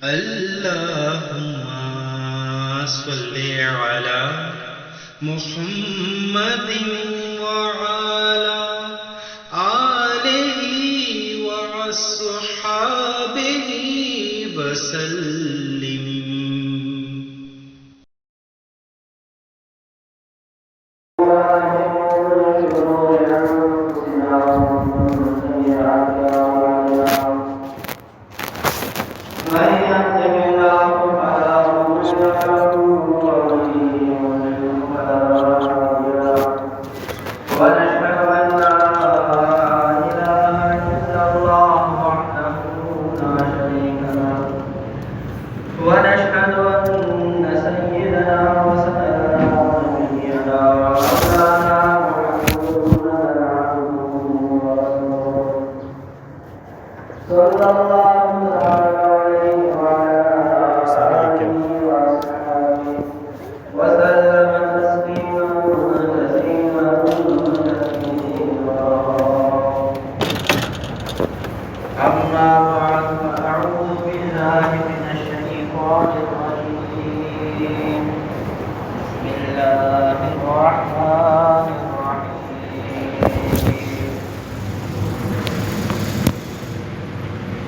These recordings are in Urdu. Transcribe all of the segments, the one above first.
اللهم صل على محمد وعلى آله وأصحابه وسلم.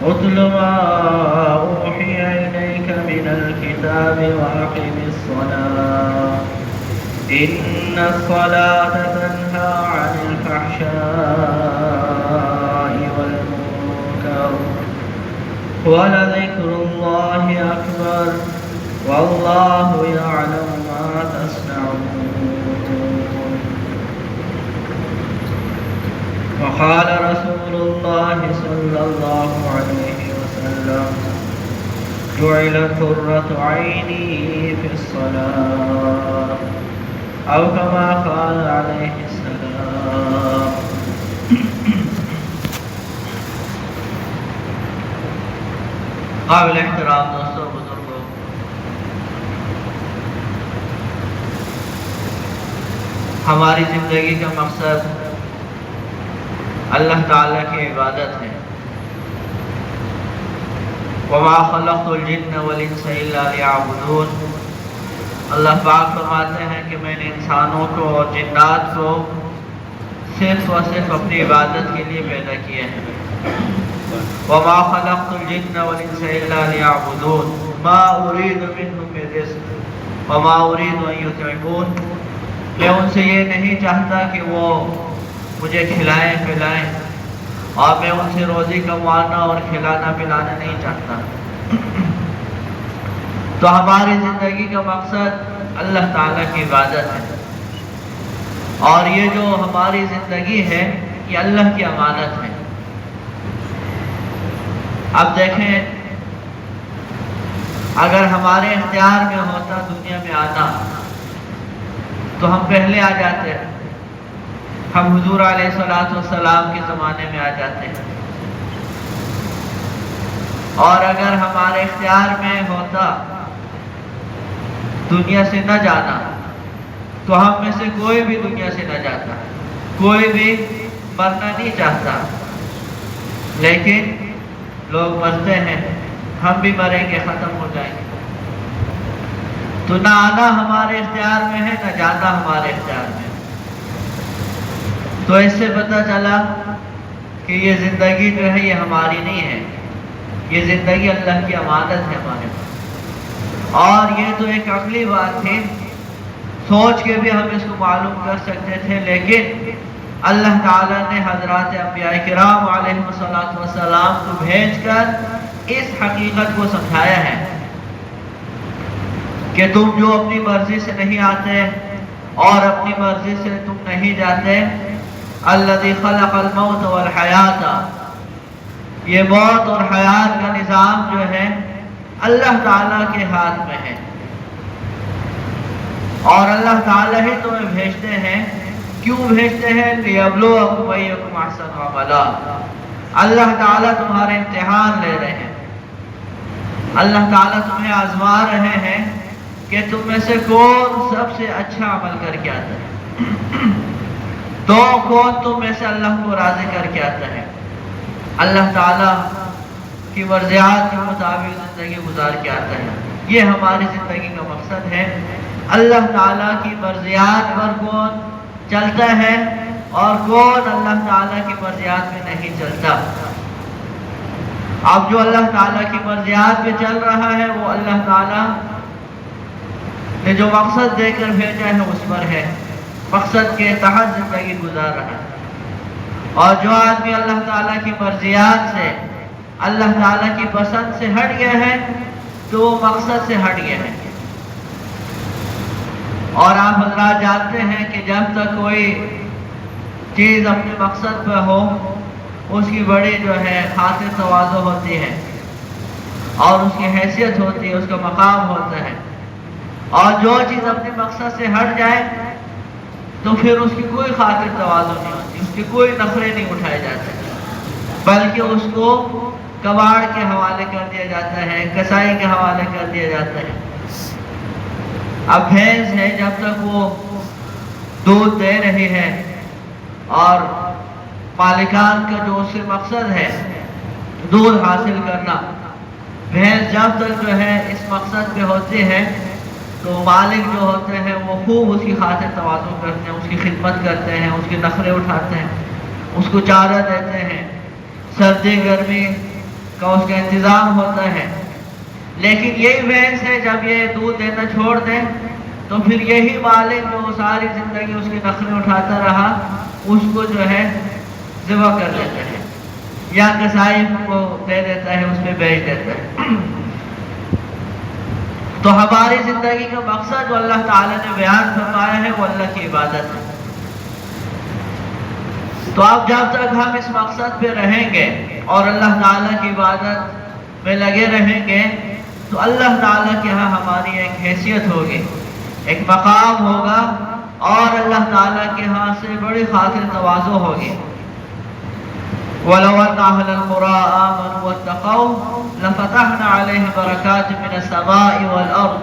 اتل ما أوحي إليك من الكتاب وأقم الصلاة إن الصلاة تنهى عن الفحشاء والمنكر ولذكر الله أكبر والله يعلم ما تصنعون. وقال رسول الله صلى الله عليه وسلم جعلت قرة عيني في الصلاة أو كما قال عليه السلام. قابل احترام دوستوں بزرگوں، ہماری زندگی کا مقصد اللہ تعالیٰ کی عبادت ہے. وَمَا خَلَقْتُ الْجِنَّ وَالْإِنسَ إِلَّا لِيَعْبُدُونَ. اللہ پاک فرماتے ہیں کہ میں نے انسانوں کو اور جنات کو صرف اور صرف اپنی عبادت کے لیے پیدا کیا ہے. وَمَا خَلَقْتُ الْجِنَّ وَالْإِنسَ إِلَّا لِيَعْبُدُونَ مَا أُرِيدُ مِنْهُمْ مِنْ رِزْقٍ وَمَا أُرِيدُ أَنْ يُطْعِمُونَ. میں ان سے یہ نہیں چاہتا کہ وہ مجھے کھلائیں پلائیں، اور میں ان سے روزی کمانا اور کھلانا پلانا نہیں چاہتا. تو ہماری زندگی کا مقصد اللہ تعالیٰ کی عبادت ہے، اور یہ جو ہماری زندگی ہے یہ اللہ کی امانت ہے. اب دیکھیں، اگر ہمارے اختیار میں ہوتا دنیا میں آنا تو ہم پہلے آ جاتے، ہم حضور علیہ السلام کے زمانے میں آ جاتے ہیں. اور اگر ہمارے اختیار میں ہوتا دنیا سے نہ جانا تو ہم میں سے کوئی بھی دنیا سے نہ جاتا، کوئی بھی مرنا نہیں چاہتا. لیکن لوگ مرتے ہیں، ہم بھی مریں گے، ختم ہو جائیں گے. تو نہ آنا ہمارے اختیار میں ہے، نہ جانا ہمارے اختیار میں. تو اس سے پتہ چلا کہ یہ زندگی جو ہے یہ ہماری نہیں ہے، یہ زندگی اللہ کی امانت ہے ہمارے پاس. اور یہ تو ایک عقلی بات تھی، سوچ کے بھی ہم اس کو معلوم کر سکتے تھے، لیکن اللہ تعالیٰ نے حضرات انبیاء کرام علیہ السلام کو بھیج کر اس حقیقت کو سمجھایا ہے کہ تم جو اپنی مرضی سے نہیں آتے اور اپنی مرضی سے تم نہیں جاتے، الذی خلق الموت والحیات، یہ موت اور حیات کا نظام جو ہے اللہ تعالیٰ کے ہاتھ میں ہے. اور اللہ تعالیٰ ہی تمہیں بھیجتے ہیں. کیوں بھیجتے ہیں؟ لِيَبْلُوَكُمْ أَيُّكُمْ أَحْسَنُ عَمَلًا. اللہ تعالیٰ تمہارے امتحان لے رہے ہیں، اللہ تعالیٰ تمہیں آزما رہے ہیں کہ تم میں سے کون سب سے اچھا عمل کر کے آتا ہے، تو کون تم میں سے اللہ کو راضی کر کے آتا ہے. اللہ تعالیٰ کی مرضیات کے مطابق زندگی گزار کے آتا ہے. یہ ہماری زندگی کا مقصد ہے. اللہ تعالیٰ کی مرضیات پر کون چلتا ہے اور کون اللہ تعالیٰ کی مرضیات میں نہیں چلتا. اب جو اللہ تعالیٰ کی مرضیات پہ چل رہا ہے وہ اللہ تعالیٰ نے جو مقصد دے کر بھیجا ہے اس پر ہے، مقصد کے تحت زندگی گزار رہا ہے. اور جو آدمی اللہ تعالیٰ کی مرضیات سے، اللہ تعالیٰ کی پسند سے ہٹ گیا ہے تو وہ مقصد سے ہٹ گیا ہے. اور آپ حضرات جانتے ہیں کہ جب تک کوئی چیز اپنے مقصد پہ ہو اس کی بڑی جو ہے خاطر تواضع ہوتی ہے اور اس کی حیثیت ہوتی ہے، اس کا مقام ہوتا ہے. اور جو چیز اپنے مقصد سے ہٹ جائے تو پھر اس کی کوئی خاطر تواضع نہیں ہوتی، اس کے کوئی نخرے نہیں اٹھائے جاتے، بلکہ اس کو کباڑ کے حوالے کر دیا جاتا ہے، کسائی کے حوالے کر دیا جاتا ہے. اب بھینس ہے، جب تک وہ دودھ دے رہی ہے اور مالکان کا جو اس سے مقصد ہے دودھ حاصل کرنا، بھینس جب تک جو ہے اس مقصد پہ ہوتی ہے تو مالک جو ہوتے ہیں وہ خوب اس کی خاطر تواضع کرتے ہیں، اس کی خدمت کرتے ہیں، اس کے نخرے اٹھاتے ہیں، اس کو چارہ دیتے ہیں، سردی گرمی کا اس کا انتظام ہوتا ہے. لیکن یہی بھینس ہے جب یہ دودھ دینا چھوڑ دیں تو پھر یہی مالک جو ساری زندگی اس کے نخرے اٹھاتا رہا اس کو جو ہے ذبح کر دیتا ہے یا کسائی کو دے دیتا ہے، اس پہ بیچ دیتا ہے. تو ہماری زندگی کا مقصد جو اللہ تعالیٰ نے بیان فرمایا ہے وہ اللہ کی عبادت ہے. تو اب جب تک ہم اس مقصد پہ رہیں گے اور اللہ تعالیٰ کی عبادت میں لگے رہیں گے تو اللہ تعالیٰ کے ہاں ہماری ایک حیثیت ہوگی، ایک مقام ہوگا اور اللہ تعالیٰ کے ہاں سے بڑی خاطر تواضع ہوگی. وَلَوْ أَنَّ أَهْلَ الْقُرَىٰ آمَنُوا وَاتَّقَوْا لَفَتَحْنَا عَلَيْهِمْ بَرَكَاتٍ مِّنَ السَّمَاءِ وَالْأَرْضِ.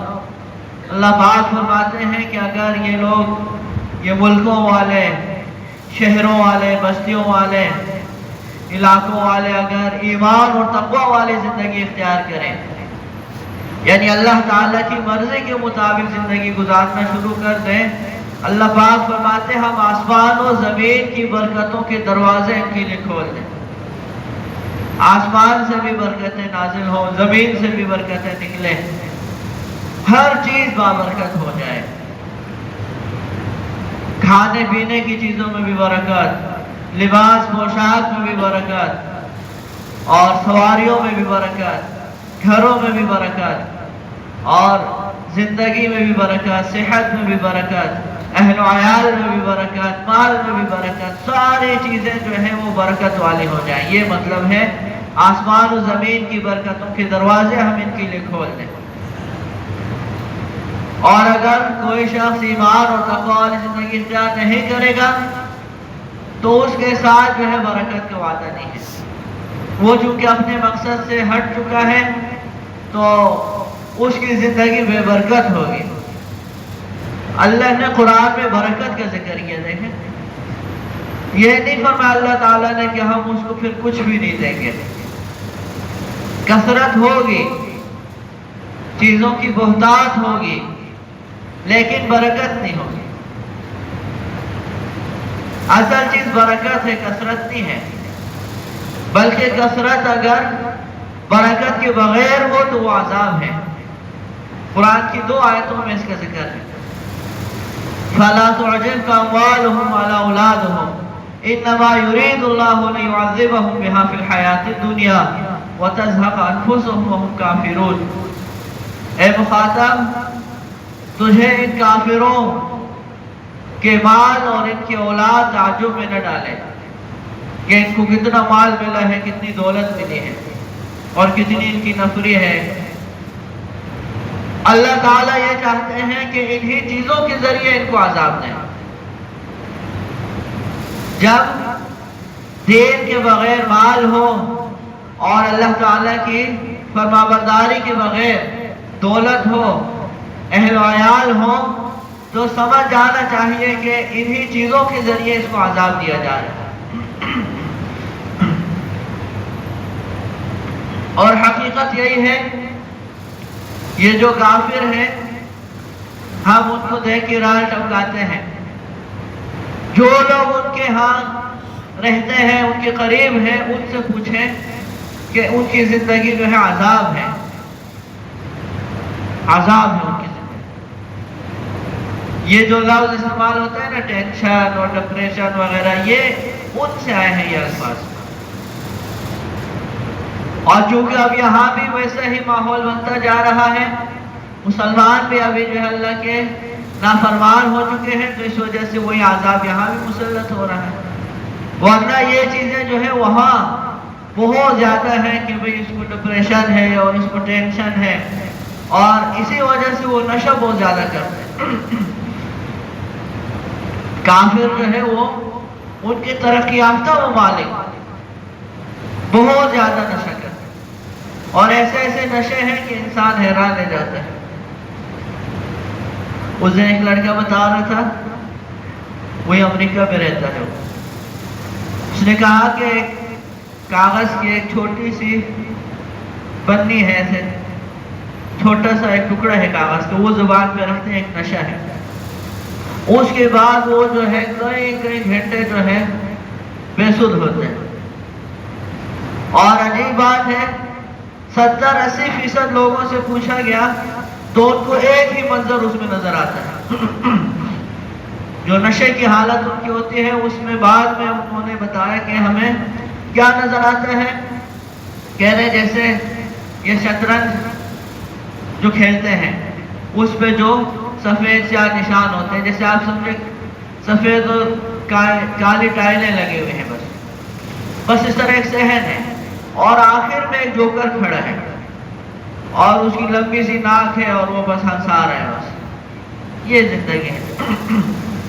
اللہ پاک فرماتے ہیں کہ اگر یہ لوگ، یہ ملکوں والے، شہروں والے، بستیوں والے، علاقوں والے اگر ایمان اور تقوی والی زندگی اختیار کریں، یعنی اللہ تعالیٰ کی مرضی کے مطابق زندگی گزارنا شروع کر دیں، اللہ پاک فرماتے ہیں ہم آسمان و زمین کی برکتوں کے دروازے ان کے لیے کھول دیں. آسمان سے بھی برکتیں نازل ہوں، زمین سے بھی برکتیں نکلیں، ہر چیز بابرکت ہو جائے. کھانے پینے کی چیزوں میں بھی برکت، لباس پوشاک میں بھی برکت، اور سواریوں میں بھی برکت، گھروں میں بھی برکت، اور زندگی میں بھی برکت، صحت میں بھی برکت، اہل و عیال میں بھی برکت، مال میں بھی برکت، ساری چیزیں جو ہیں وہ برکت والی ہو جائیں. یہ مطلب ہے آسمان و زمین کی برکتوں کے دروازے ہم ان کے لیے کھول دیں. اور اگر کوئی شخص ایمان اور تقوی والی زندگی اختیار نہیں کرے گا تو اس کے ساتھ جو ہے برکت کا وعدہ نہیں ہے. وہ چونکہ اپنے مقصد سے ہٹ چکا ہے تو اس کی زندگی بے برکت ہوگی. اللہ نے قرآن میں برکت کا ذکر کیا. دیکھیں، یہ نہیں فرمایا اللہ تعالیٰ نے کہ ہم اس کو پھر کچھ بھی نہیں دیں گے. کثرت ہوگی، چیزوں کی بہتات ہوگی، لیکن برکت نہیں ہوگی. اصل چیز برکت ہے، کثرت نہیں ہے. بلکہ کثرت اگر برکت کے بغیر ہو تو وہ عذاب ہے. قرآن کی 2 آیتوں میں اس کا ذکر ہے. فَلَا تُعْجِبْكَ أَمْوَالُهُمْ وَلَا أَوْلَادُهُمْ إِنَّمَا يُرِيدُ اللَّهُ لِيُعَذِّبَهُمْ بِهَا فِي الْحَيَاةِ الدُّنْيَا وَتَزْهَقَ أَنفُسُهُمْ وَهُمْ كَافِرُونَ. اے مخاطب، تجھے ان کافروں کے مال اور ان کی اولاد تعجب میں نہ ڈالے کہ ان کو کتنا مال ملا ہے، کتنی دولت ملی ہے اور کتنی ان کی نفری ہے. اللہ تعالیٰ یہ چاہتے ہیں کہ انہی چیزوں کے ذریعے ان کو عذاب دیں. جب دین کے بغیر مال ہو اور اللہ تعالیٰ کی فرمانبرداری کے بغیر دولت ہو، اہل و عیال ہو، تو سمجھ جانا چاہیے کہ انہی چیزوں کے ذریعے اس کو عذاب دیا جا رہا ہے. اور حقیقت یہی ہے، یہ جو کافر ہیں ہم ان کو دیکھ کے رائے ٹپکاتے ہیں. جو لوگ ان کے ہاں رہتے ہیں، ان کے قریب ہیں، ان سے پوچھیں کہ ان کی زندگی جو ہے عذاب ہے، عذاب ہے ان کی زندگی. یہ جو لفظ استعمال ہوتا ہے نا، ٹینشن اور ڈپریشن وغیرہ، یہ ان سے آئے ہیں یہ الفاظ. اور چونکہ اب یہاں بھی ویسا ہی ماحول بنتا جا رہا ہے، مسلمان بھی ابھی جو ہے اللہ کے نافرمان ہو چکے ہیں، تو اس وجہ سے وہی عذاب یہاں بھی مسلط ہو رہا ہے. ورنہ یہ چیزیں جو ہے وہاں بہت زیادہ ہے کہ بھئی اس کو ڈپریشن ہے اور اس کو ٹینشن ہے، اور اسی وجہ سے وہ نشہ بہت زیادہ کرتے ہیں. کافر جو ہے وہ ان کے ترقی یافتہ ممالک بہت زیادہ نشہ کرتے ہیں، اور ایسے ایسے نشے ہیں کہ انسان حیران رہ جاتا ہے. اس دن ایک لڑکا بتا رہا تھا، وہی امریکہ میں رہتا ہے. اس نے کہا کہ ایک کاغذ کی ایک چھوٹی سی پنی ہے، ایسے چھوٹا سا ایک ٹکڑا ہے کاغذ کا، وہ زبان پہ رکھتے ہیں، ایک نشہ ہے. اس کے بعد وہ جو ہے کئی گھنٹے جو ہے بے سدھ ہوتے ہیں. اور عجیب بات ہے، 70-80% لوگوں سے پوچھا گیا تو ان کو ایک ہی منظر اس میں نظر آتا ہے. جو نشے کی حالت ان کی ہوتی ہے، اس میں بعد میں انہوں نے بتایا کہ ہمیں کیا نظر آتا ہے. کہہ رہے جیسے یہ شطرنج جو کھیلتے ہیں اس پہ جو سفید سیاہ نشان ہوتے ہیں، جیسے آپ سمجھے سفید اور کالی ٹائلیں لگے ہوئے ہیں، بس اس طرح ایک صحن ہے، اور آخر میں ایک جوکر کھڑا ہے اور اس کی لمبی سی ناک ہے اور وہ بس ہنسا رہا ہے. بس یہ زندگی ہے.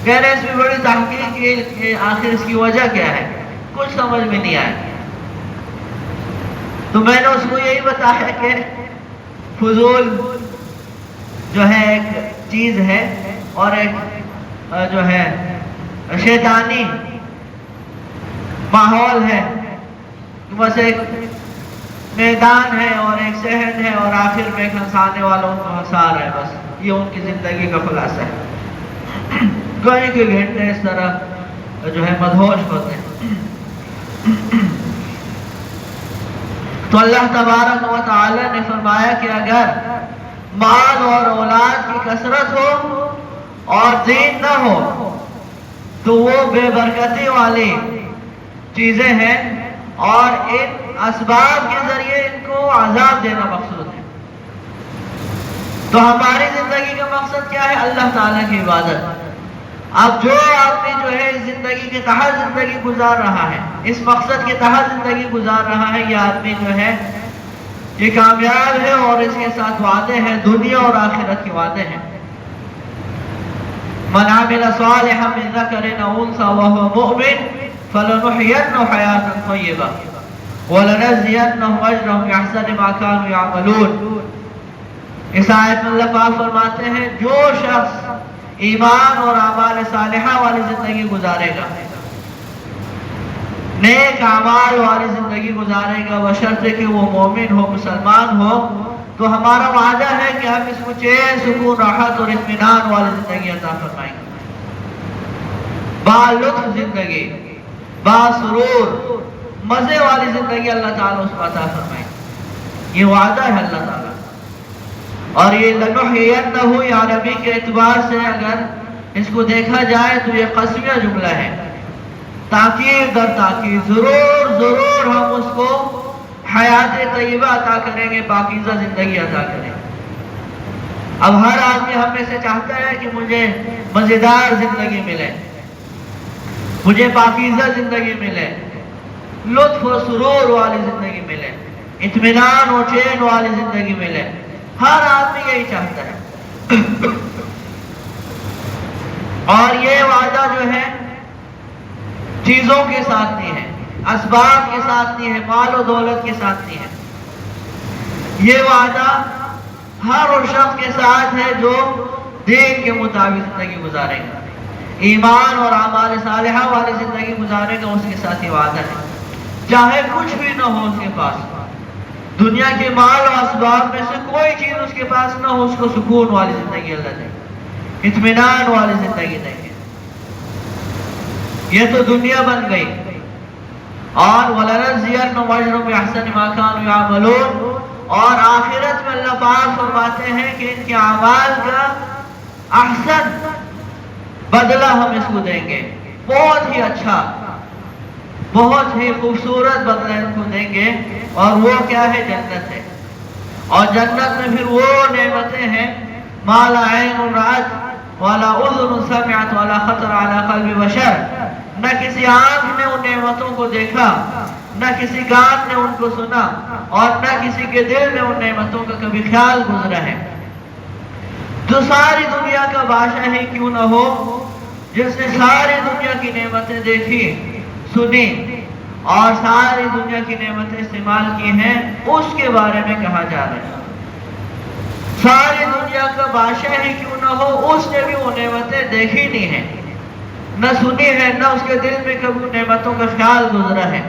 کہہ رہے اس میں بڑی تحقیق کہ آخر اس کی وجہ کیا ہے، کچھ سمجھ میں نہیں آیا. تو میں نے اس کو یہی بتایا کہ فضول جو ہے ایک چیز ہے، اور ایک جو ہے شیطانی ماحول ہے. بس ایک میدان ہے اور ایک صحن ہے، اور آخر میں ایک ہنسانے والوں کو ہنسا رہا ہے. بس یہ ان کی زندگی کا خلاصہ ہے. کئی کے گھنٹے اس طرح جو ہے مدہوش ہوتے ہیں. تو اللہ تبارک و تعالی نے فرمایا کہ اگر مال اور اولاد کی کثرت ہو اور دین نہ ہو تو وہ بے برکتی والی چیزیں ہیں، اور ان اسباب کے ذریعے ان کو عذاب دینا مقصود ہے. تو ہماری زندگی کا مقصد کیا ہے؟ اللہ تعالیٰ کی عبادت. اب جو آدمی جو ہے اس زندگی کے تحت زندگی گزار رہا ہے، اس مقصد کے تحت زندگی گزار رہا ہے، یہ آدمی جو ہے یہ کامیاب ہے، اور اس کے ساتھ وعدے ہیں، دنیا اور آخرت کے وعدے ہیں. من عمل صالحا من ذکر او انثى وهو مؤمن فلنحيينه حياة طیبہ وَلَنَجْزِيَنَّهُمْ أَجْرَهُمْ بِأَحْسَنِ مَا كَانُوا يَعْمَلُونَ. اس آیت میں اللہ پاک فرماتے ہیں جو شخص ایمان اور اعمال صالحہ والی زندگی گزارے گا، نیک اعمال والی زندگی گزارے گا، بشرطے کہ وہ مومن ہو، مسلمان ہو، تو ہمارا وعدہ ہے کہ ہم اس کو چین، سکون، راحت اور اطمینان والی زندگی عطا فرمائیں گے. با لطف زندگی، با سرور، مزے والی زندگی اللہ تعالیٰ اس کو عطا فرمائے. یہ وعدہ ہے اللہ تعالیٰ. اور یہ لَنُحْيِيَنَّهُ یا عربی کے اعتبار سے اگر اس کو دیکھا جائے تو یہ قسمیہ جملہ ہے، تاکید در تاکید، ضرور ضرور ہم اس کو حیات طیبہ عطا کریں گے، پاکیزہ زندگی عطا کریں گے. اب ہر آدمی ہم میں سے چاہتا ہے کہ مجھے مزیدار زندگی ملے، مجھے پاکیزہ زندگی ملے، لطف و سرور والی زندگی ملے، اطمینان و چین والی زندگی ملے. ہر آدمی یہی چاہتا ہے. اور یہ وعدہ جو ہے چیزوں کے ساتھ نہیں ہے، اسباب کے ساتھ نہیں ہے، مال و دولت کے ساتھ نہیں ہے. یہ وعدہ ہر اس شخص کے ساتھ ہے جو دین کے مطابق زندگی گزارے گا، ایمان اور اعمال صالحہ والی زندگی گزارے گا، اس کے ساتھ یہ وعدہ ہے. چاہے کچھ بھی نہ ہو اس کے پاس، دنیا کے مال و اسباب میں سے کوئی چیز اس کے پاس نہ ہو، اس کو سکون والی زندگی اللہ دے گے، اطمینان والی زندگی دے گے۔ یہ تو دنیا بن گئی۔ اور وَلَنَجْزِيَنَّهُمْ أَجْرَهُمْ بِأَحْسَنِ مَا كَانُوا يَعْمَلُونَ، اور آخرت میں اللہ پاک فرماتے ہیں کہ ان کے اعمال کا احسن بدلہ ہم اس کو دیں گے، بہت ہی اچھا، بہت ہی خوبصورت بدلہ ان کو دیں گے، اور وہ کیا ہے؟ جنت ہے۔ اور جنت میں پھر وہ نعمتیں ہیں مَا لَا عَيْنٌ رَأَتْ وَلَا أُذُنٌ سَمِعَتْ وَلَا خَطَرَ عَلَى قَلْبِ بَشَرٍ، نہ کسی آنکھ نے ان نعمتوں کو دیکھا، نہ کسی کان نے ان کو سنا، اور نہ کسی کے دل میں ان نعمتوں کا کبھی خیال گزرا ہے۔ جو ساری دنیا کا بادشاہ ہی کیوں نہ ہو، جس نے ساری دنیا کی نعمتیں دیکھی، سنی اور ساری دنیا کی نعمتیں استعمال کی ہیں، اس کے بارے میں کہا جا رہا ہے۔ ساری دنیا کا بادشاہ ہی کیوں نہ ہو، اس نے بھی وہ نعمتیں دیکھی نہیں ہیں، نہ سنی ہے، نہ اس کے دل میں کبھی نعمتوں کا خیال گزرا ہے۔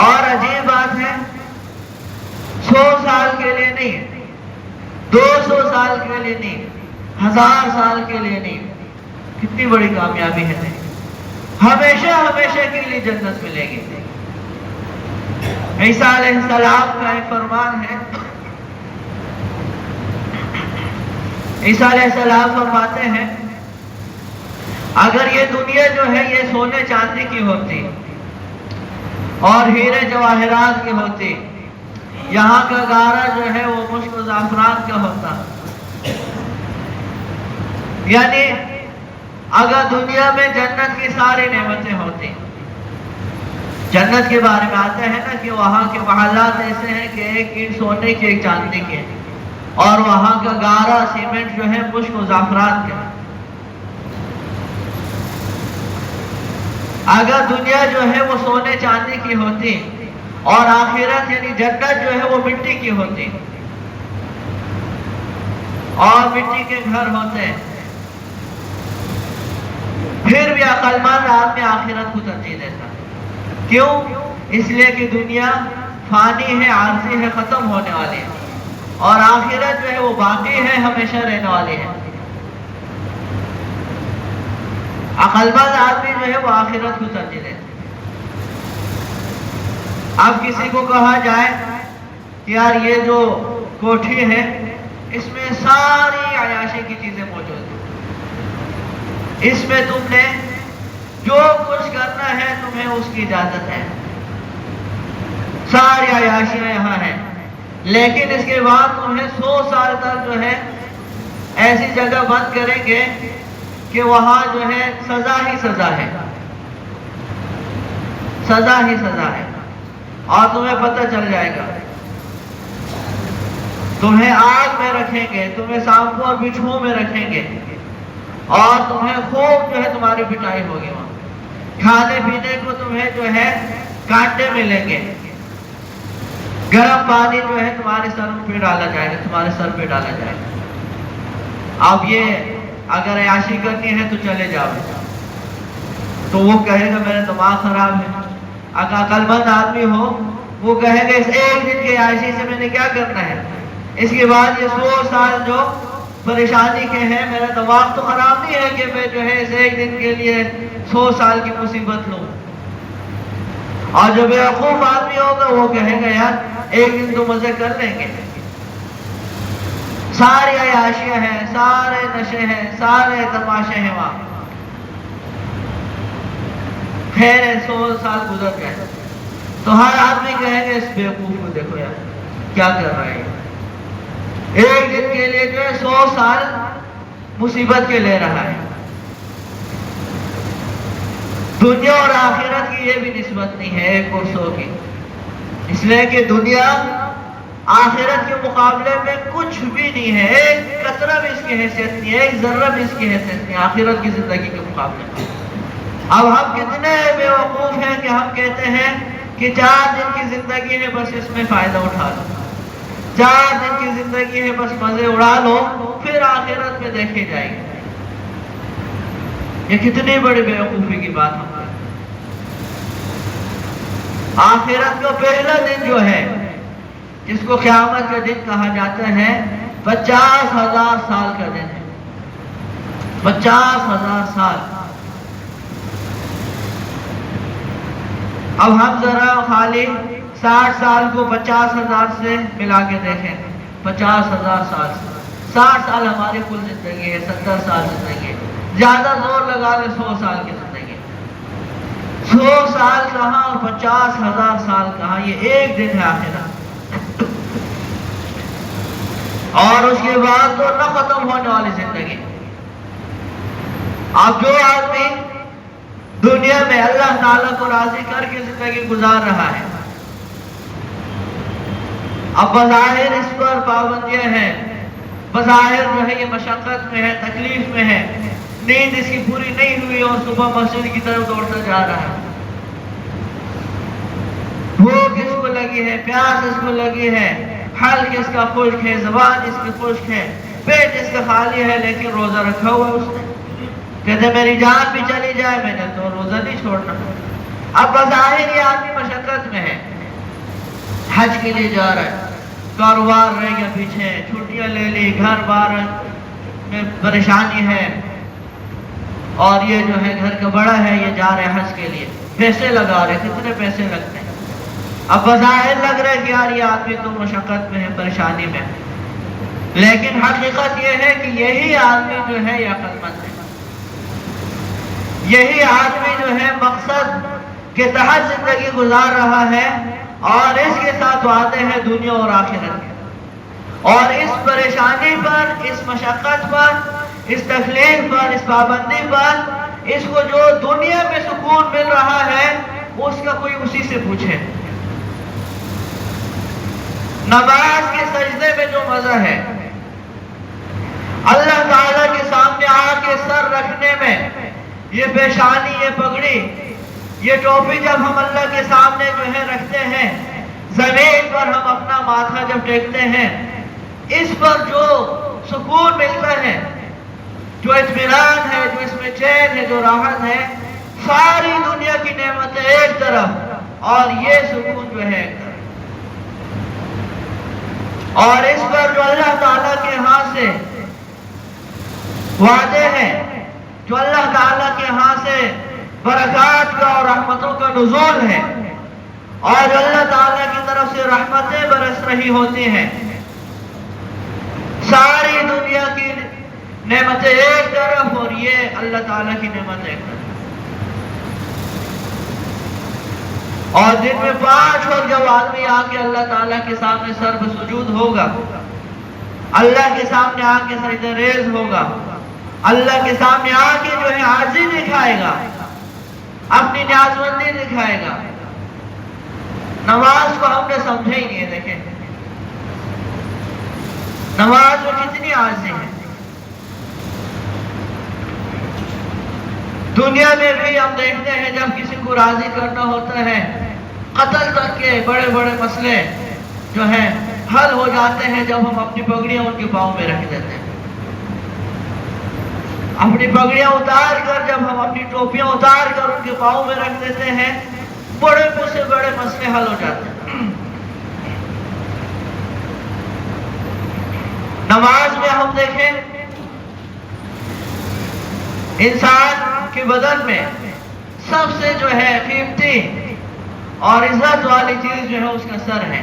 اور عجیب بات ہے، 100 سال کے لیے نہیں، 200 سال کے لیے نہیں، 1000 سال کے لیے نہیں، کتنی بڑی کامیابی ہے، ہمیشہ ہمیشہ کے لیے جنت ملے گی۔ عیسیٰ علیہ السلام کا ایک فرمان ہے، عیسیٰ علیہ السلام فرماتے ہیں اگر یہ دنیا جو ہے یہ سونے چاندی کی ہوتی اور ہیرے جواہرات کی ہوتی، یہاں کا گارا جو ہے وہ مشک و زعفران کا ہوتا، یعنی اگر دنیا میں جنت کی ساری نعمتیں ہوتی، جنت کے بارے میں آتے ہیں نا کہ وہاں کے محلات ایسے ہیں کہ ایک اینٹ سونے کے ایک چاندی کے، اور وہاں کا گارا سیمنٹ جو ہے مشک و زعفران کا۔ اگر دنیا جو ہے وہ سونے چاندی کی ہوتی اور آخرت یعنی جنت جو ہے وہ مٹی کی ہوتی اور مٹی کے گھر ہوتے، پھر بھی عقل مند آدمی آخرت کو ترجیح دیتا۔ کیوں؟ اس لیے کہ دنیا فانی ہے، عارضی ہے، ختم ہونے والی ہے، اور آخرت جو ہے وہ باقی ہے، ہمیشہ رہنے والی ہے۔ عقل مند آدمی جو ہے وہ آخرت کو ترجیح دیتا۔ اب کسی کو کہا جائے کہ یار یہ جو کوٹھی ہے اس میں ساری عیاشی کی چیزیں موجود ہیں، اس میں تم نے جو کچھ کرنا ہے تمہیں اس کی اجازت ہے، ساری عیاشیاں یہاں ہیں، لیکن اس کے بعد تمہیں 100 سال تک جو ہے ایسی جگہ بند کریں گے کہ وہاں جو ہے سزا ہی سزا ہے، سزا ہی سزا ہے، اور تمہیں پتہ چل جائے گا۔ تمہیں آگ میں رکھیں گے، تمہیں سانپوں اور بچھوؤں میں رکھیں گے، اور تمہیں خوب جو ہے تمہاری پٹائی ہوگی، وہاں کھانے پینے کو تمہیں جو ہے کانٹے ملیں گے، گرم پانی جو ہے تمہارے سر پہ ڈالا جائے گا، تمہارے سر پہ ڈالا جائے گا۔ اب یہ اگر عیاشی کرنی ہے تو چلے جاؤ، تو وہ کہے گا میرا دماغ خراب ہے۔ اگر عقل مند آدمی ہو وہ کہے گا اس ایک دن کی عیاشی سے میں نے کیا کرنا ہے، اس کے بعد یہ 100 سال جو پریشانی کے ہیں، میرا دماغ تو خراب نہیں ہے کہ میں جو ہے اس ایک دن کے لیے 100 سال کی مصیبت لوں۔ اور جو بیوقوف آدمی ہوگا وہ کہے گا یار ایک دن تو مزے کر لیں گے، ساری عیاشیاں ہیں، سارے نشے ہیں، سارے تماشے ہیں وہاں، خیر 100 سال گزر گئے تو ہر آدمی کہے گا اس بیوقوف کو دیکھو یار کیا کر رہا ہے، ایک دن کے لیے جو ہے 100 سال مصیبت کے لے رہا ہے۔ دنیا اور آخرت کی یہ بھی نسبت نہیں ہے 1 اور 100 کی، اس لیے کہ دنیا آخرت کے مقابلے میں کچھ بھی نہیں ہے، ایک قطرہ بھی اس کی حیثیت نہیں ہے، ایک ذرہ بھی اس کی حیثیت نہیں ہے آخرت کی زندگی کے مقابلے میں۔ اب ہم کتنے بے وقوف ہیں کہ ہم کہتے ہیں کہ 4 دن کی زندگی ہے بس اس میں فائدہ اٹھا لو، 4 دن کی زندگی ہے بس مزے اڑا لو، پھر آخرت میں دیکھے جائے گی۔ یہ کتنی بڑی بے وقوفی کی بات ہے۔ آخرت کا پہلا دن جو ہے جس کو قیامت کا دن کہا جاتا ہے 50,000 سال کا دن ہے. 50,000 سال. اب ہم ذرا خالی 60 سال کو 50,000 سے ملا کے دیکھیں. 50,000 سال سے 60 سال ہماری کل زندگی ہے. 70 سال زندگی ہے. زیادہ زور لگا لیں 100 سال کی زندگی. 100 سال کہاں اور 50,000 سال کہاں. یہ ایک دن ہے آخرت. اور اس کے بعد تو نہ ختم ہونے والی زندگی. اب جو آدمی دنیا میں اللہ تعالیٰ کو راضی کر کے زندگی گزار رہا ہے، اب بظاہر اس پر پابندیاں ہیں، بظاہر جو ہے یہ مشقت میں ہے، تکلیف میں ہے، نیند اس کی پوری نہیں ہوئی اور صبح مسجد کی طرف دوڑتا جا رہا ہے. بھوک اس کو لگی ہے، پیاس اس کو لگی ہے، حلق اس کا خشک ہے، زبان اس کی خشک ہے، پیٹ اس کا خالی ہے، لیکن روزہ رکھا ہوا اس نے. کہتے میری جان بھی چلی جائے میں نے تو روزہ نہیں چھوڑنا. اب بظاہر یہ آدمی مشقت میں ہے، حج کے لیے جا رہا ہے، کاروبار رہ گیا پیچھے، چھٹیاں لے لی، گھر بار میں پریشانی ہے، اور یہ جو ہے گھر کا بڑا ہے، یہ جا رہے حج کے لیے، پیسے لگا رہے. کتنے پیسے لگتے ہیں؟ اب بظاہر لگ رہا ہے کہ یار یہ آدمی تو مشقت میں ہے، پریشانی میں، لیکن حقیقت یہ ہے کہ یہی آدمی جو ہے یہ عقل مند ہے. یہی آدمی جو ہے مقصد کے تحت زندگی گزار رہا ہے، اور اس کے ساتھ وعدے ہیں دنیا اور آخرت کے. اور اس پریشانی پر، اس مشقت پر، اس تکلیف پر، اس پابندی پر، اس کو جو دنیا میں سکون مل رہا ہے اس کا کوئی اسی سے پوچھے. نماز کے سجدے میں جو مزہ ہے، اللہ تعالیٰ کے سامنے آ کے سر رکھنے میں، یہ پیشانی، یہ پگڑی، یہ ٹوپی جب ہم اللہ کے سامنے جو ہے رکھتے ہیں، زمین پر ہم اپنا ماتھا جب ٹیکتے ہیں، اس پر جو سکون ملتا ہے، جو اطمینان ہے، جو اس میں چین ہے، جو راحت ہے، ساری دنیا کی نعمتیں ایک طرف اور یہ سکون جو ہے ایک طرف. اور اس پر جو اللہ تعالیٰ کے ہاں سے وعدے ہیں، جو اللہ تعالیٰ کے ہاں سے برکات کا اور رحمتوں کا نزول ہے، اور جو اللہ تعالیٰ کی طرف سے رحمتیں برس رہی ہوتی ہیں، ساری دنیا کی نعمتیں ایک طرف اور یہ اللہ تعالیٰ کی نعمت ایک طرف. اور دن میں 5 وقت جب آدمی آ کے اللہ تعالیٰ کے سامنے سر پہ سجود ہوگا، اللہ کے سامنے آ کے سجدہ ریز ہوگا، اللہ کے سامنے آ کے جو ہے عاجزی دکھائے گا، اپنی نیازمندی دکھائے گا. نماز کو ہم نے سمجھے ہی نہیں ہے. دیکھیں نماز میں کتنی عاجزی ہے. دنیا میں بھی ہم دیکھتے ہیں جب کسی کو راضی کرنا ہوتا ہے، قتل تک کے بڑے بڑے مسئلے جو ہیں حل ہو جاتے ہیں جب ہم اپنی پگڑیاں ان کے پاؤں میں رکھ دیتے ہیں. اپنی پگڑیاں اتار کر، جب ہم اپنی ٹوپیاں اتار کر ان کے پاؤں میں رکھ دیتے ہیں، بڑے سے بڑے مسئلے حل ہو جاتے ہیں. نماز میں ہم دیکھیں انسان کے بدن میں سب سے جو ہے قیمتی اور عزت والی چیز جو ہے اس کا سر ہے.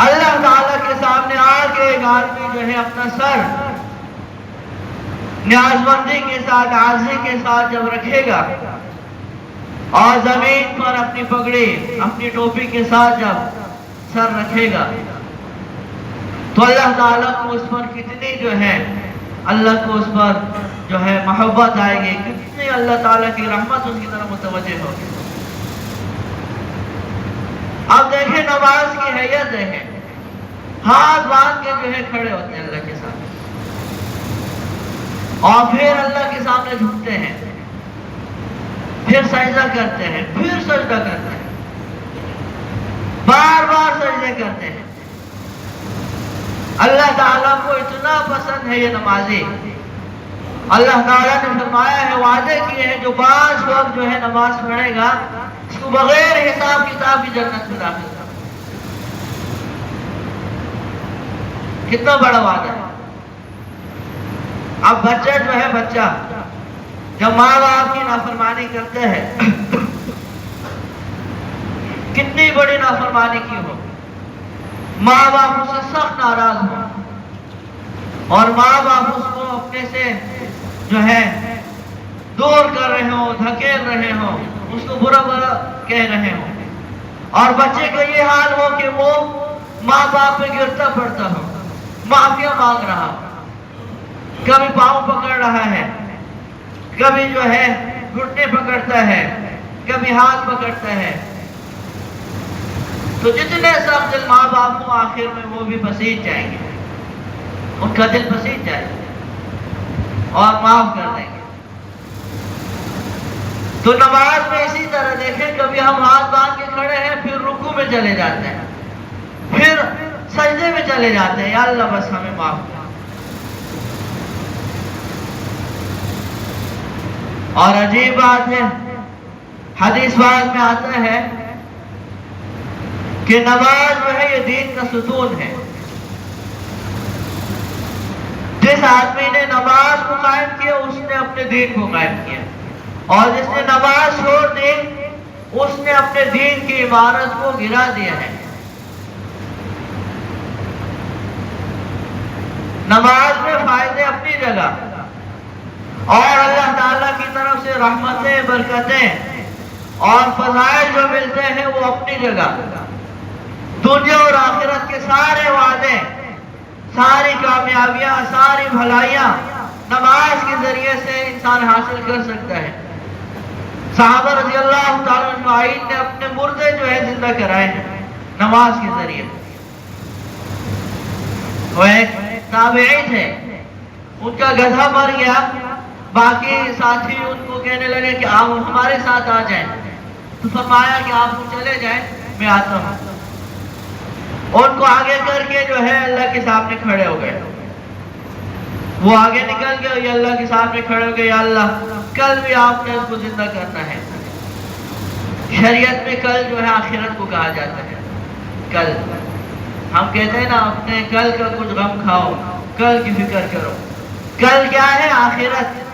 اللہ تعالیٰ کے سامنے آ کے ایک آدمی جو ہے اپنا سر نیازمندی کے ساتھ، عاجزی کے ساتھ جب رکھے گا، اور زمین پر اپنی پگڑی، اپنی ٹوپی کے ساتھ جب سر رکھے گا، تو اللہ تعالیٰ کو اس پر کتنی جو ہے، اللہ کو اس پر جو ہے محبت آئے گی، کتنی اللہ تعالیٰ کی رحمت اس کی طرف متوجہ ہوگی. اب دیکھیں نماز کی حیت دیکھیں، ہاتھ باندھ کے جو ہے کھڑے ہوتے ہیں اللہ کے سامنے، اور پھر اللہ کے سامنے جھکتے ہیں، پھر سجدہ کرتے ہیں، پھر سجدہ کرتے ہیں، بار بار سجدے کرتے ہیں. اللہ تعالیٰ کو اتنا پسند ہے یہ نمازی. اللہ تعالیٰ نے فرمایا ہے، وعدے کیے ہیں جو 5 وقت جو ہے نماز پڑھے گا، اس کو بغیر حساب کتاب کی جنت میں داخل کر. کتنا بڑا وعدہ ہے. اب بچہ جو ہے، بچہ جب ماں باپ کی نافرمانی کرتے ہیں، کتنی بڑی نافرمانی کی ہو، ماں باپ اس سے سخت ناراض ہو اور ماں باپ اس کو اپنے سے جو ہے دور کر رہے ہوں، دھکیل رہے ہوں، اس کو برا برا کہہ رہے ہوں، اور بچے کا یہ حال ہو کہ وہ ماں باپ پہ گرتا پڑتا ہو، معافیا مانگ رہا ہو، کبھی پاؤں پکڑ رہا ہے، کبھی جو ہے گھٹنے پکڑتا ہے، کبھی ہاتھ پکڑتا ہے، تو جتنے سخت دل ماں باپ ہوں آخر میں وہ بھی پسیج جائیں گے، ان کا دل پسیج جائے گا اور معاف کر دیں گے. تو نماز میں اسی طرح دیکھیں، کبھی ہم ہاتھ باندھ کے کھڑے ہیں، پھر رکوع میں چلے جاتے ہیں، پھر سجدے میں چلے جاتے ہیں، یا اللہ بس ہمیں معاف کر. اور عجیب بات ہے، حدیث پاک میں آتا ہے کہ نماز جو ہے یہ دین کا ستون ہے. جس آدمی نے نماز کو قائم کیا اس نے اپنے دین کو قائم کیا، اور جس نے نماز چھوڑ دی اس نے اپنے دین کی عمارت کو گرا دیا ہے. نماز میں فائدے اپنی جگہ اور اللہ تعالیٰ کی طرف سے رحمتیں، برکتیں اور فضائل جو ملتے ہیں وہ اپنی جگہ. دنیا اور آخرت کے سارے وعدے، ساری کامیابیاں، ساری بھلائیاں نماز کے ذریعے سے انسان حاصل کر سکتا ہے. صحابہ رضی اللہ تعالیٰ اجمعین نے اپنے مردے جو ہے زندہ کرائے ہیں نماز کے ذریعے. وہ ایک تابعی تھے، ان کا گدھا مر گیا، باقی ساتھی ان کو کہنے لگے کہ آپ ہمارے ساتھ آ جائیں، تو فرمایا کہ آپ چلے جائیں، میں آتا ہوں. ان کو آگے کر کے جو ہے اللہ کے سامنے کھڑے ہو گئے. وہ آگے نکل گئے، یہ اللہ کے سامنے کھڑے ہو گئے، یا اللہ کل بھی آپ نے اس کو زندہ کرنا ہے. شریعت میں کل جو ہے آخرت کو کہا جاتا ہے. کل ہم کہتے ہیں نا اپنے کل کا کچھ غم کھاؤ، کل کی فکر کرو. کل کیا ہے؟ آخرت.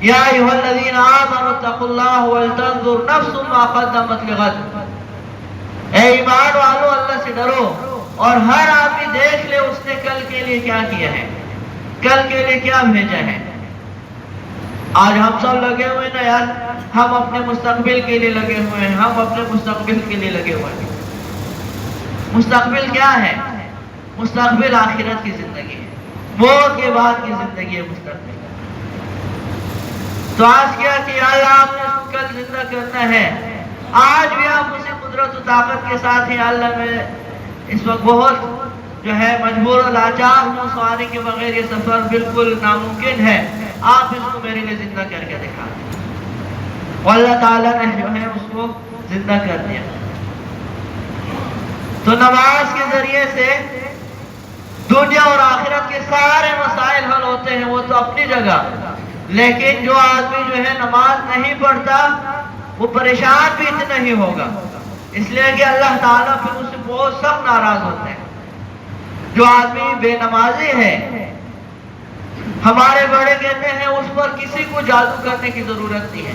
یا ایھا الذین آمنوا اتقوا اللہ ولتنظر نفس ما قدمت لغد. اے ایمان والو اللہ سے ڈرو اور ہر آدمی دیکھ لے اس نے کل کے لیے کیا کیا ہے، کل کے لیے کیا بھیجا ہے. آج ہم سب لگے ہوئے نا یار، ہم اپنے مستقبل کے لیے لگے ہوئے ہیں، ہم اپنے مستقبل کے لیے لگے ہوئے ہیں. مستقبل کیا ہے؟ مستقبل آخرت کی زندگی ہے، موت کے بعد کی زندگی ہے مستقبل. تو آج کیا کہ اللہ آپ نے اس کو کل زندہ کرنا ہے. آج بھی آپ اسی قدرت و طاقت کے ساتھ ہیں. اللہ میں اس وقت بہت جو ہے مجبور و لاچار ہوں، سواری کے بغیر یہ سفر بالکل ناممکن ہے، آپ اس کو میرے لیے زندہ کر کے دکھا دیں. اللہ تعالیٰ نے جو ہے اس کو زندہ کر دیا. تو نماز کے ذریعے سے دنیا اور آخرت کے سارے مسائل حل ہوتے ہیں، وہ تو اپنی جگہ. لیکن جو آدمی جو ہے نماز نہیں پڑھتا وہ پریشان بھی اتنا ہی ہوگا، اس لیے کہ اللہ تعالیٰ پھر اس سے بہت سخت ناراض ہوتے ہیں. جو آدمی بے نمازی ہے، ہمارے بڑے کہتے ہیں اس پر کسی کو جادو کرنے کی ضرورت نہیں ہے.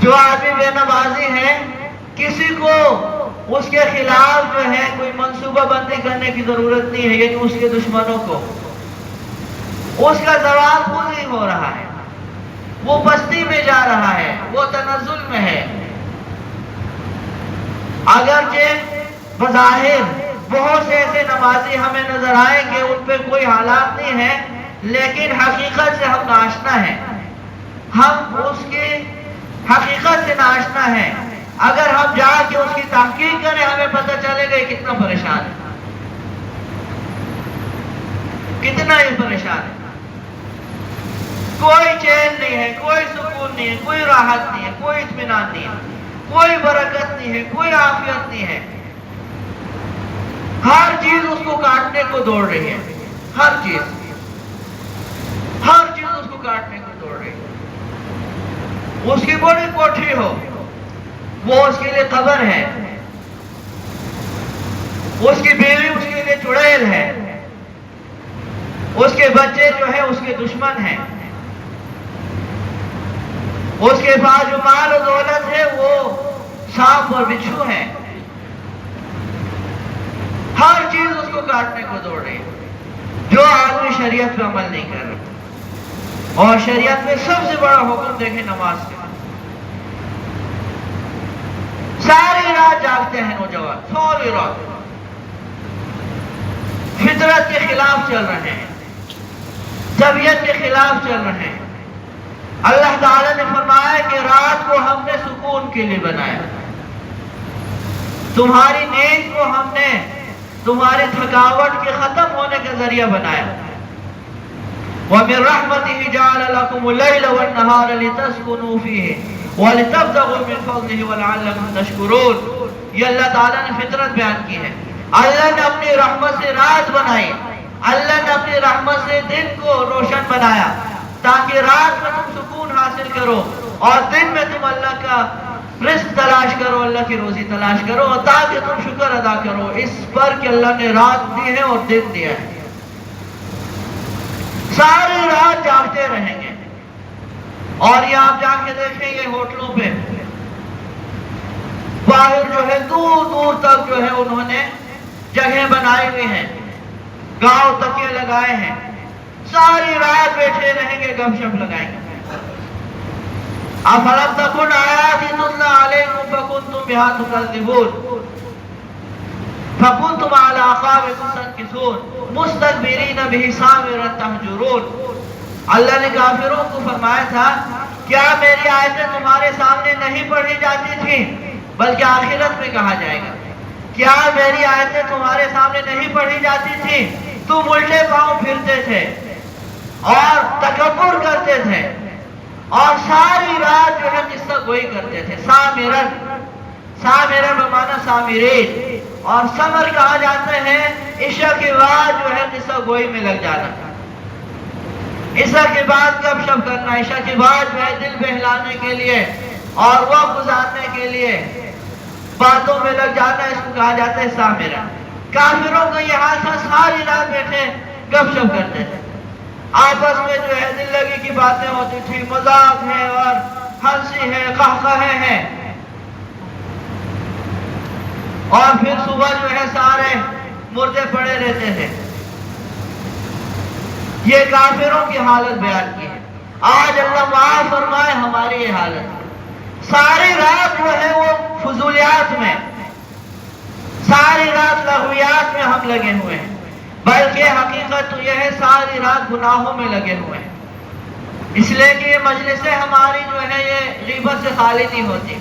جو آدمی بے نمازی ہے کسی کو اس کے خلاف جو ہے کوئی منصوبہ بندی کرنے کی ضرورت نہیں ہے، یعنی اس کے دشمنوں کو. اس کا زوال خود ہی ہو رہا ہے، وہ پستی میں جا رہا ہے، وہ تنزل میں ہے. اگرچہ بظاہر بہت سے ایسے نمازی ہمیں نظر آئیں گے ان پہ کوئی حالات نہیں ہے، لیکن حقیقت سے ہم ناشنا ہیں، ہم اس کی حقیقت سے ناشنا ہیں. اگر ہم جا کے اس کی تحقیق کریں ہمیں پتہ چلے گا کتنا پریشان ہے، کتنا ہی پریشان ہے. کوئی چین نہیں ہے، کوئی سکون نہیں ہے، کوئی راحت نہیں ہے، کوئی اطمینان نہیں ہے، کوئی برکت نہیں ہے، کوئی عافیت نہیں ہے. ہر چیز اس کو کاٹنے کو دوڑ رہی ہے، ہر چیز اس کو کاٹنے کو دوڑ رہی ہے. اس کی بڑی کوٹھی ہو، وہ اس کے لیے قبر ہے، اس کی بیوی اس کے لیے چڑیل ہے، اس کے بچے جو ہے اس کے دشمن ہیں، اس کے پاس جو مال و دولت ہے وہ سانپ اور بچھو ہے، ہر چیز اس کو کاٹنے کو دوڑ رہی ہے، جو آدمی شریعت پہ عمل نہیں کر رہا۔ اور شریعت میں سب سے بڑا حکم دیکھیں نماز کا، ساری رات جاگتے ہیں نوجوان، ساری رات فطرت کے خلاف چل رہے ہیں، طبیعت کے خلاف چل رہے ہیں۔ اللہ تعالیٰ نے فرمایا کہ رات کو ہم نے سکون کے لیے بنایا، تمہاری نیند کو ہم نے تمہاری تھکاوٹ کے ختم ہونے کا ذریعہ بنایا۔ وَمِن رَحْمَتِهِ جَعَلَ لَكُمُ اللَّيْلَ وَالنَّهَارَ لِتَسْكُنُوا فِيهِ وَلِتَبْتَغُوا مِن فَضْلِهِ وَلَعَلَّكُمْ تَشْكُرُونَ۔ یہ اللہ تعالیٰ نے فطرت بیان کی ہے، اللہ نے اپنی رحمت سے رات بنائی، اللہ نے اپنی رحمت سے دن کو روشن بنایا تاکہ رات میں تم سکون حاصل کرو اور دن میں تم اللہ کا رزق تلاش کرو، اللہ کی روزی تلاش کرو، اور تاکہ تم شکر ادا کرو اس پر کہ اللہ نے رات دی ہے اور دن دیا ہے۔ ساری رات جاگتے رہیں گے، اور یہ آپ جا کے دیکھیں گے ہوٹلوں پہ باہر جو ہے دور دور تک جو ہے انہوں نے جگہیں بنائی ہوئی ہیں، گاؤں تکیے لگائے ہیں، ساری رات بیٹھے رہیں گے، گپ شپ لگائیں گے۔ أَفَلَمْ تَكُنْ آيَاتِي تُتْلَىٰ عَلَيْكُمْ فَكُنْتُمْ بِهَا تُكَذِّبُونَ فَكُنْتُمْ عَلَىٰ أَعْقَابِكُمْ تَنكِصُونَ مُسْتَكْبِرِينَ بِهِ سَامِرًا تَهْجُرُونَ۔ اللہ نے کافروں کو فرمایا تھا کیا میری آیتیں تمہارے سامنے نہیں پڑھی جاتی تھیں، بلکہ آخرت میں کہا جائے گا، کیا میری آیتیں تمہارے سامنے نہیں پڑھی جاتی تھیں، تم الٹے پاؤں پھرتے تھے اور تکبر کرتے تھے اور ساری رات جو ہے قصہ گوئی کرتے تھے۔ سامرن، سامرن بمعنی سامرین، اور سمر کہا جاتا ہے عشاء کے بعد جو ہے قصہ گوئی میں لگ جانا، عشاء کے بعد گپ شپ کرنا، عشاء کے بعد جو ہے دل بہلانے کے لیے اور وقت گزارنے کے لیے باتوں میں لگ جانا، اس کو کہا جاتا ہے سامرن۔ کافروں کا یہ حال تھا، ساری رات بیٹھے گپ شپ کرتے تھے، آپس میں جو ہے دل لگی کی باتیں ہوتی تھی، مذاق ہے اور ہنسی ہے، قہقہے ہیں، اور پھر صبح جو ہے سارے مردے پڑے رہتے تھے۔ یہ کافروں کی حالت بیان کی ہے۔ آج اللہ معاف فرمائے ہماری یہ حالت، ساری رات جو ہے وہ فضولیات میں، ساری رات لغویات میں ہم لگے ہوئے ہیں، بلکہ حقیقت تو یہ ہے ساری رات گناہوں میں لگے ہوئے ہیں، اس لیے کہ یہ مجلسیں ہماری جو ہے یہ غیبت سے خالی نہیں ہوتی،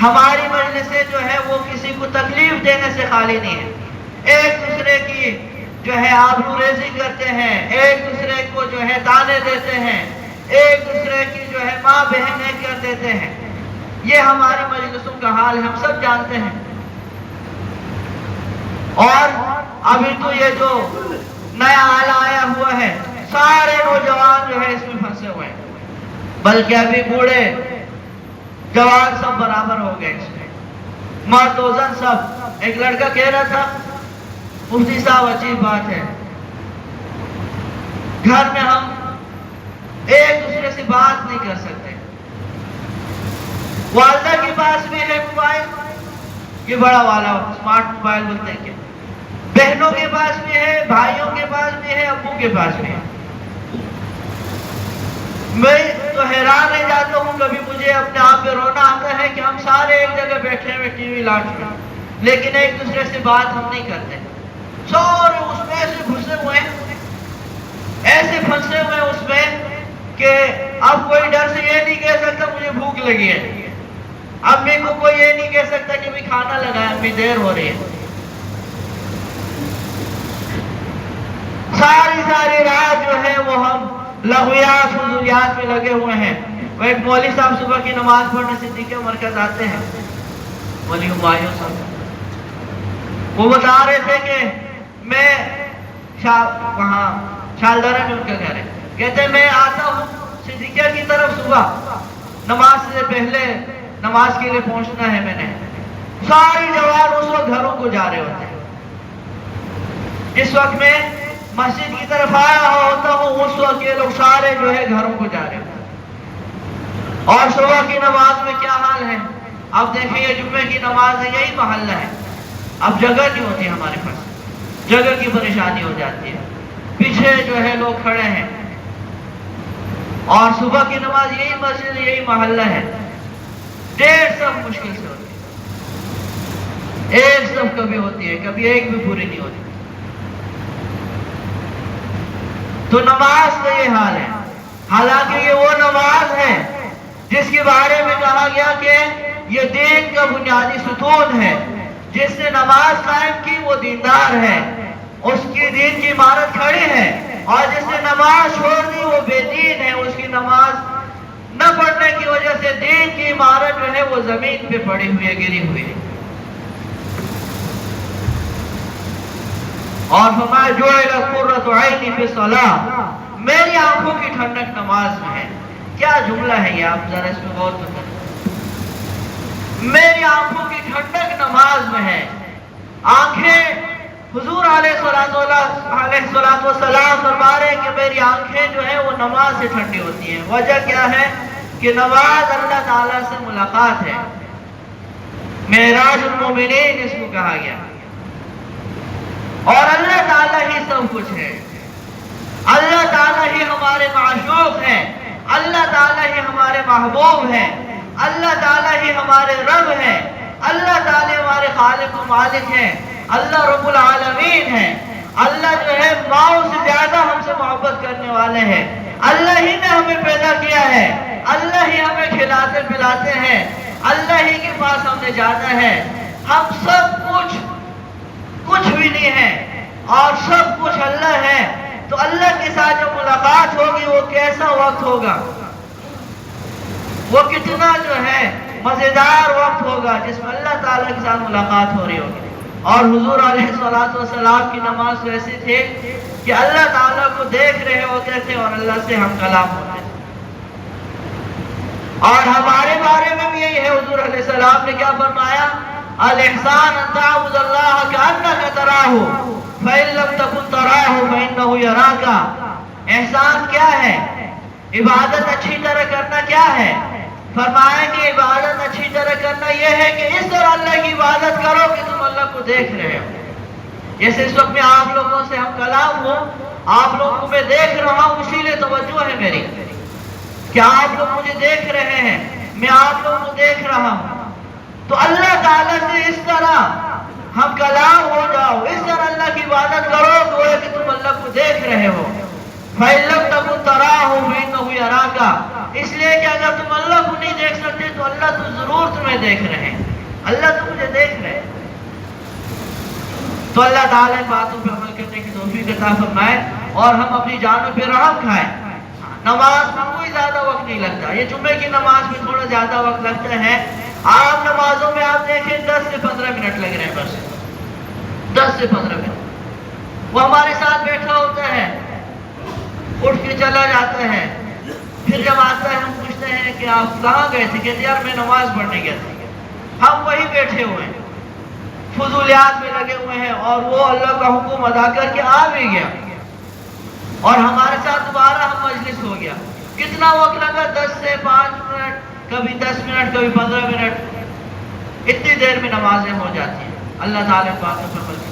ہماری مجلسیں جو ہے وہ کسی کو تکلیف دینے سے خالی نہیں ہے، ایک دوسرے کی جو ہے آبرو ریزی کرتے ہیں، ایک دوسرے کو جو ہے تانے دیتے ہیں، ایک دوسرے کی جو ہے ماں بہنیں کر دیتے ہیں، یہ ہماری مجلسوں کا حال ہم سب جانتے ہیں۔ اور ابھی تو یہ جو نیا حال آیا ہوا ہے، سارے نوجوان جو ہے اس میں پھنسے ہوئے ہیں، بلکہ ابھی بوڑھے جوان سب برابر ہو گئے اس میں، مرد و زن سب۔ ایک لڑکا کہہ رہا تھا مفتی صاحب عجیب بات ہے، گھر میں ہم ایک دوسرے سے بات نہیں کر سکتے، والدہ کے پاس بھی ہے موبائل، یہ بڑا والا اسمارٹ موبائل بولتے ہیں، بہنوں کے پاس بھی ہے، بھائیوں کے پاس بھی ہے، ابو کے پاس بھی ہے۔ میں تو حیران رہ جاتا ہوں، کبھی مجھے اپنے آپ پہ رونا آتا ہے کہ ہم سارے ایک جگہ بیٹھے ہوئے ٹی وی لاٹ میں، لیکن ایک دوسرے سے بات ہم نہیں کرتے، سارے اس میں ایسے گھسے ہوئے ہیں، ایسے پھنسے ہوئے اس میں کہ اب کوئی ڈر سے یہ نہیں کہہ سکتا مجھے بھوک لگی ہے، امی کو کوئی یہ نہیں کہہ سکتا کہ بھی کھانا لگایا، امی دیر ہو رہی ہے۔ ساری رات جو ہے وہ ہم لغویات فضولیات میں لگے ہوئے ہیں۔ وہ ایک مولوی صاحب صبح کی نماز پڑھنے صدیقیہ مرکز آتے ہیں، مولوی ہمایوں صاحب، وہ بتا رہے تھے کہ میں وہاں شالدرہ میں ان کا گھر ہے، کہتے ہیں میں آتا ہوں صدیقیہ کی طرف صبح نماز سے پہلے نماز کے لیے پہنچنا ہے میں نے، ساری جوان اس وقت گھروں کو جا رہے ہوتے ہیں۔ جس وقت میں مسجد کی طرف آیا ہوتا ہوں اس وقت یہ لوگ سارے جو ہے گھروں کو جا رہے ہوتے ہیں۔ اور صبح کی نماز میں کیا حال ہے؟ اب دیکھیں یہ جمعے کی نماز ہے، یہی محلہ ہے، اب جگہ نہیں ہوتی ہمارے پاس، جگہ کی پریشانی ہو جاتی ہے، پیچھے جو ہے لوگ کھڑے ہیں، اور صبح کی نماز یہی مسجد یہی محلہ ہے، دیر سب مشکل سے ہوتی ہے، ایک سب کبھی ہوتی ہے، کبھی ایک بھی پوری نہیں ہوتی۔ تو نماز کا یہ حال ہے، حالانکہ یہ وہ نماز ہے جس کے بارے میں کہا گیا کہ یہ دین کا بنیادی ستون ہے، جس نے نماز قائم کی وہ دیندار ہے، اس کی دین کی عمارت کھڑی ہے، اور جس نے نماز چھوڑ دی وہ بے دین ہے، اس کی نماز نہ پڑھنے کی وجہ سے دین کی عمارت جو ہے وہ زمین پہ پڑی ہوئی ہے، گری ہوئی ہے۔ اور فرمایا جعل قرۃ عینی فی الصلاۃ، میری آنکھوں کی ٹھنڈک نماز میں ہے۔ کیا جملہ ہے یہ، آپ ذرا اس میں غور کریں، میری آنکھوں کی ٹھنڈک نماز میں ہے۔ آنکھیں حضور علیہ الصلوۃ والسلام فرما رہے ہیں کہ میری آنکھیں جو ہیں وہ نماز سے ٹھنڈی ہوتی ہیں۔ وجہ کیا ہے کہ نماز اللہ تعالیٰ سے ملاقات ہے، معراج المومنین اس کو کہا گیا، اور اللہ تعالیٰ ہی سب کچھ ہے، اللہ تعالیٰ ہی ہمارے معشوق ہیں، اللہ تعالیٰ ہی ہمارے محبوب ہیں، اللہ تعالیٰ ہی ہمارے رب ہیں، اللہ تعالیٰ ہمارے خالق و مالک ہیں، اللہ رب العالمین ہیں۔ اللہ جو ہے ماؤں سے زیادہ ہم سے محبت کرنے والے ہیں، اللہ ہی نے ہمیں پیدا کیا ہے، اللہ ہی ہمیں کھلاتے پلاتے ہیں، اللہ ہی کے پاس ہم نے جانا ہے۔ ہم سب کچھ بھی نہیں ہے اور سب کچھ اللہ ہے، تو اللہ کے ساتھ جب ملاقات ہوگی وہ کیسا وقت ہوگا، وہ کتنا جو ہے مزیدار وقت ہوگا جس میں اللہ تعالیٰ کے ساتھ ملاقات ہو رہی ہوگی۔ اور حضور علیہ السلام کی نماز ایسی تھی کہ اللہ تعالیٰ کو دیکھ رہے ہوتے تھے اور اللہ سے ہم کلام ہوتے تھے۔ اور ہمارے بارے میں بھی یہی ہے، حضور علیہ السلام نے کیا فرمایا؟ الاحسان ان تعبد اللہ کأنک تراہ فإن لم تکن تراہ فإنہ یراک۔ احسان کیا ہے؟ عبادت اچھی طرح کرنا کیا ہے؟ فرمایا کہ عبادت اچھی طرح کرنا یہ ہے کہ اس طرح اللہ کی عبادت کرو کہ تم اللہ کو دیکھ رہے ہو۔ جیسے اس وقت میں آپ لوگوں سے ہم کلام ہوں، آپ لوگوں کو میں دیکھ رہا ہوں، اسی لیے توجہ ہے میری کہ آپ لوگ مجھے دیکھ رہے ہیں، میں آپ لوگوں کو دیکھ رہا ہوں۔ تو اللہ تعالیٰ سے اس طرح ہم کلام ہو جاؤ، اس طرح اللہ کی عبادت کرو گویا کہ تم اللہ کو دیکھ رہے ہو۔ فَإِن لَمْ تَكُن تَرَاهُ فَإِنَّهُ يَرَاكَ، اس لیے کہ اگر تم اللہ کو نہیں دیکھ سکتے تو اللہ تو ضرور تمہیں دیکھ رہے ہیں، اللہ تو مجھے دیکھ رہے ہیں۔ تو اللہ تعالیٰ ان باتوں پہ عمل کرنے کی توفیق عطا فرمائے اور ہم اپنی جانوں پہ رحم کھائیں۔ نماز میں کوئی زیادہ وقت نہیں لگتا، یہ جمعے کی نماز میں تھوڑا زیادہ وقت لگتا ہے، عام نمازوں میں آپ دیکھیں 10 سے 15 منٹ لگ رہے ہیں، بس 10 سے 15 منٹ۔ وہ ہمارے ساتھ بیٹھا ہوتا ہے، اٹھ کے چلا جاتا ہے، پھر جب آتا ہے ہم پوچھتے ہیں کہ آپ کہاں گئے تھے؟ کہتے یار میں نماز پڑھنے گیا تھا۔ ہم وہی بیٹھے ہوئے ہیں، فضولیات میں لگے ہوئے ہیں، اور وہ اللہ کا حکم ادا کر کے آ بھی گیا اور ہمارے ساتھ دوبارہ ہم مجلس ہو گیا۔ کتنا وقت لگا؟ 10 سے 5 منٹ، کبھی 10 منٹ، کبھی 15 منٹ، اتنی دیر میں نمازیں ہو جاتی ہیں۔ اللہ تعالیٰ باتوں پر